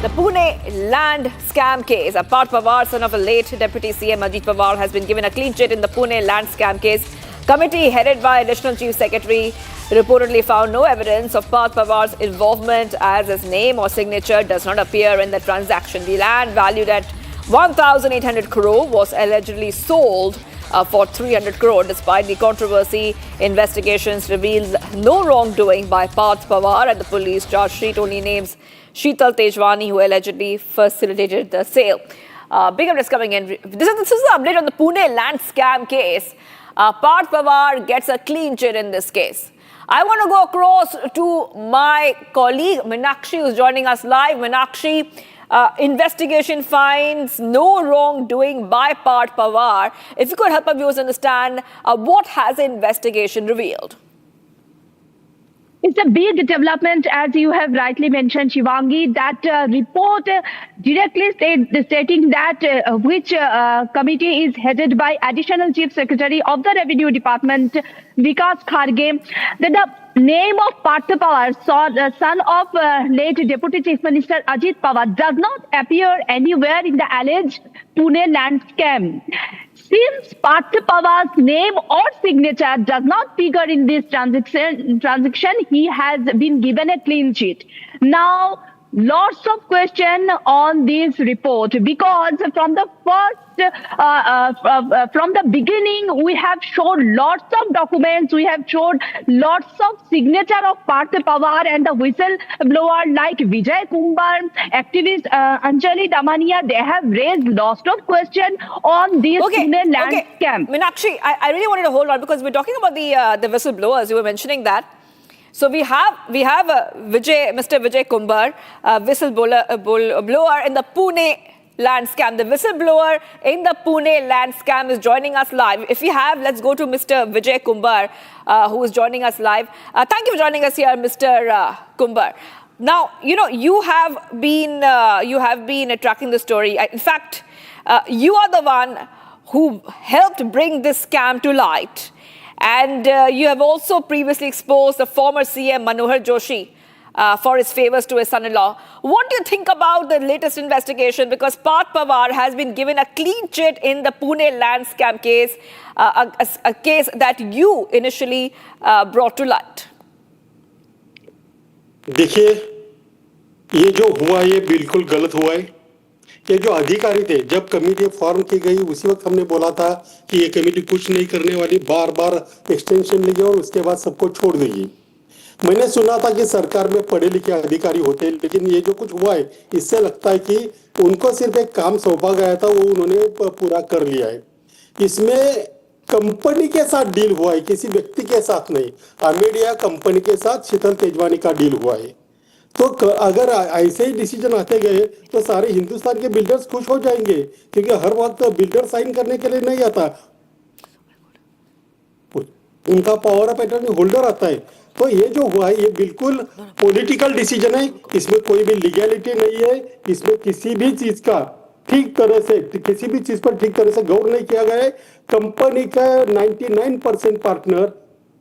The Pune land scam case. Parth Pawar, son of a late Deputy CM Ajit Pawar, has been given a clean chit in the Pune land scam case. Committee headed by Additional Chief Secretary reportedly found no evidence of Parth Pawar's involvement as his name or signature does not appear in the transaction. The land valued at 1,800 crore was allegedly sold for 300 crore. Despite the controversy, investigations revealed no wrongdoing by Parth Pawar, and the police charge sheet only names Sheetal Tejwani, who allegedly facilitated the sale. Big updates coming in. This is the update on the Pune land scam case. Parth Pawar gets a clean chit in this case. I want to go across to my colleague Meenakshi, who's joining us live. Meenakshi, investigation finds no wrongdoing by Parth Pawar. If you could help our viewers understand, what has the investigation revealed? It's a big development, as you have rightly mentioned, Shivangi. That report directly stating that which committee is headed by Additional Chief Secretary of the Revenue Department, Vikas Kharge, that the name of Parth Pawar, son of late Deputy Chief Minister Ajit Pawar, does not appear anywhere in the alleged Pune land scam. Since Parth Pawar's name or signature does not figure in this transaction, he has been given a clean sheet. Now, lots of questions on this report, because from the from the beginning, we have showed lots of documents, we have showed lots of signature of Parth Pawar and the whistleblower like Vijay Kumbar, activist Anjali Damania. They have raised lots of questions on this Pune land scam. Meenakshi, I really wanted to hold on, because we're talking about the whistleblowers. You were mentioning that. So we have Mr. Vijay Kumbar, whistleblower in the Pune land scam. The whistleblower in the Pune land scam is joining us live. If we have, let's go to Mr. Vijay Kumbar, who is joining us live. Thank you for joining us here, Mr. Kumbar. Now, you have been tracking the story. In fact, you are the one who helped bring this scam to light. And you have also previously exposed the former CM Manohar Joshi for his favors to his son-in-law. What do you think about the latest investigation? Because Parth Pawar has been given a clean chit in the Pune land scam case, a case that you initially brought to light. देखिए, ये जो हुआ ये बिल्कुल गलत हुआ है. ये जो अधिकारी थे, जब कमेटी फॉर्म की गई उसी वक्त हमने बोला था कि ये कमेटी कुछ नहीं करने वाली, बार बार एक्सटेंशन लेगी और उसके बाद सबको छोड़ देगी. मैंने सुना था कि सरकार में पढ़े लिखे अधिकारी होते हैं, लेकिन ये जो कुछ हुआ है इससे लगता है कि उनको सिर्फ एक काम सौंपा गया था, वो उन्होंने पूरा कर लिया है. इसमें कंपनी के साथ डील हुआ है, किसी व्यक्ति के साथ नहीं. अमेडिया कंपनी के साथ शीतल तेजवानी का डील हुआ है. तो अगर ऐसे ही डिसीजन आते गए तो सारे हिंदुस्तान के बिल्डर्स खुश हो जाएंगे, क्योंकि हर वक्त बिल्डर साइन करने के लिए नहीं आता, उनका पावर ऑफ अटॉर्नी होल्डर आता है. तो ये जो हुआ है ये बिल्कुल पॉलिटिकल डिसीजन है. इसमें कोई भी लीगैलिटी नहीं है. इसमें किसी भी चीज का ठीक तरह से, किसी भी चीज पर ठीक तरह से गौर नहीं किया गया है. कंपनी का 99% पार्टनर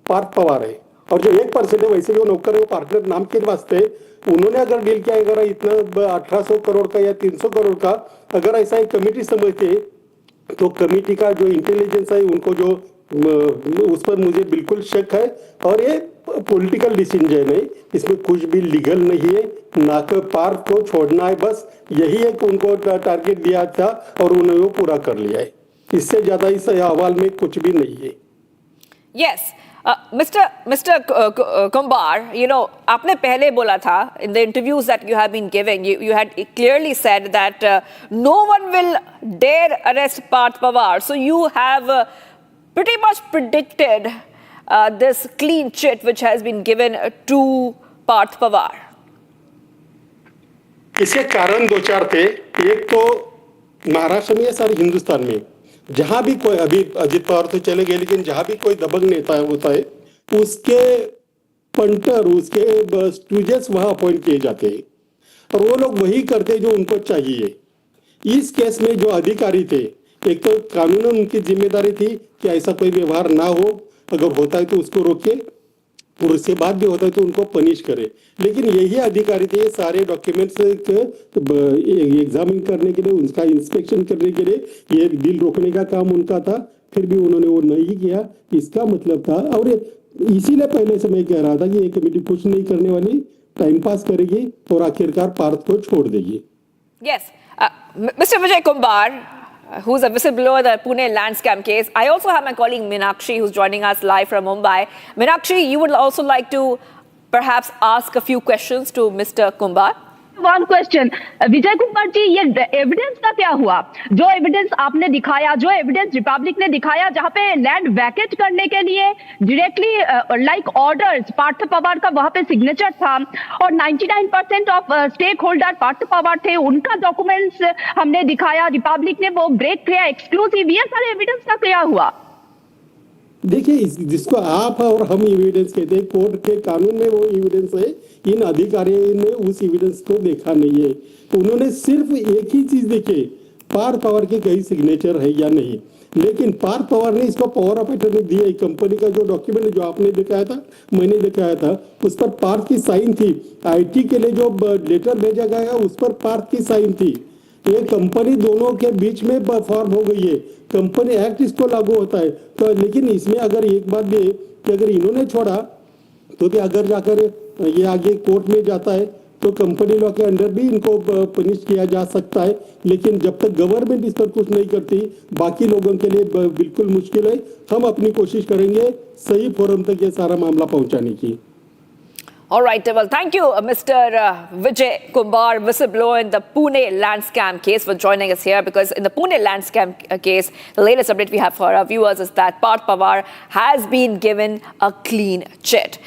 पार्थ पवार है, और जो 1% है वैसे भी वो नौकर है, पार्टनर नाम के वास्ते उन्होंने अगर डील किया, अगर इतना 1800 करोड़ का या 300 करोड़ का अगर ऐसा एक कमेटी समझते, तो कमेटी का जो इंटेलिजेंस है उनको जो उस पर मुझे बिल्कुल शक है. और ये पॉलिटिकल डिसीजन है, इसमें कुछ भी लीगल नहीं है. ना कि पार्थ को छोड़ना है, बस यही है कि उनको टारगेट दिया था और उन्होंने वो पूरा कर लिया है. इससे ज्यादा इस अहवाल में कुछ भी नहीं है. Yes. Mr. Kumbar, आपने पहले बोला था, in the interviews that you have been giving, you had clearly said that no one will dare arrest Parth Pawar. So you have pretty much predicted this clean chit which has been given to Parth Pawar. इसके कारण दो चार थे. एक तो महाराष्ट्र में, सारे हिंदुस्तान में जहां भी कोई, अभी अजित पवार तो चले गए, लेकिन जहां भी कोई दबंग नेता होता है उसके पंटर, उसके स्टूजेस वहां अपॉइंट किए जाते हैं, और वो लोग वही करते जो उनको चाहिए. इस केस में जो अधिकारी थे, एक तो कानूनन उनकी जिम्मेदारी थी कि ऐसा कोई व्यवहार ना हो, अगर होता है तो उसको रोके. और उसके बाद भी होता है तो उनको पनिश करे। लेकिन यही अधिकारी थे ये सारे डॉक्यूमेंट्स एग्जामिन करने के लिए, उनका इंस्पेक्शन करने के लिए, ये बिल रोकने का काम उनका था, फिर भी उन्होंने वो नहीं किया। इसका मतलब था, और इसीलिए पहले से मैं कह रहा था कि ये कमेटी कुछ नहीं करने वाली, टाइम पास करेगी और आखिरकार पार्थ को छोड़ देगी। Yes. Mr. Vijay Kumbar, who's a whistleblower in the Pune land scam case. I also have my colleague Meenakshi, who's joining us live from Mumbai. Meenakshi, you would also like to perhaps ask a few questions to Mr. Kumbar? One question Vijay Kumar ji, ये evidence का क्या हुआ? जो evidence आपने दिखाया, जो evidence Republic ने दिखाया, जहां पे लैंड वैकेट करने के लिए directly like orders Parth Pawar का वहां पे सिग्नेचर था, और 99% of stakeholder Parth Pawar थे, उनका डॉक्यूमेंट्स हमने दिखाया, रिपब्लिक ने वो ब्रेक किया एक्सक्लूसिव, ये सारे एविडेंस का क्या हुआ? देखिए, जिसको आप और हम एविडेंस कहते हैं, कोर्ट के कानून में वो एविडेंस है। इन अधिकारियों ने उस एविडेंस को देखा नहीं है, उन्होंने सिर्फ एक ही चीज देखी, पार्थ पवार के कहीं सिग्नेचर है या नहीं। लेकिन पार्थ पवार ने इसको पावर ऑफ अटर्नी दिया, कंपनी का जो डॉक्यूमेंट जो आपने दिखाया था, मैंने दिखाया था, उस पर पार्थ की साइन थी। IT के लिए जो लेटर भेजा गया उस पर पार्थ की साइन थी। ये कंपनी दोनों के बीच में फॉर्म हो गई है, कंपनी एक्ट इसको लागू होता है। तो लेकिन इसमें अगर एक बात भी है कि अगर इन्होंने छोड़ा तो भी अगर जाकर ये आगे कोर्ट में जाता है तो कंपनी लॉ के अंडर भी इनको पनिश किया जा सकता है। लेकिन जब तक गवर्नमेंट इस पर कुछ नहीं करती, बाकी लोगों के लिए बिल्कुल मुश्किल है। हम अपनी कोशिश करेंगे सही फोरम तक ये सारा मामला पहुंचाने की। All right, well, thank you, Mr. Vijay Kumbar, whistleblower in the Pune land scam case, for joining us here, because in the Pune land scam case, the latest update we have for our viewers is that Parth Pawar has been given a clean chit.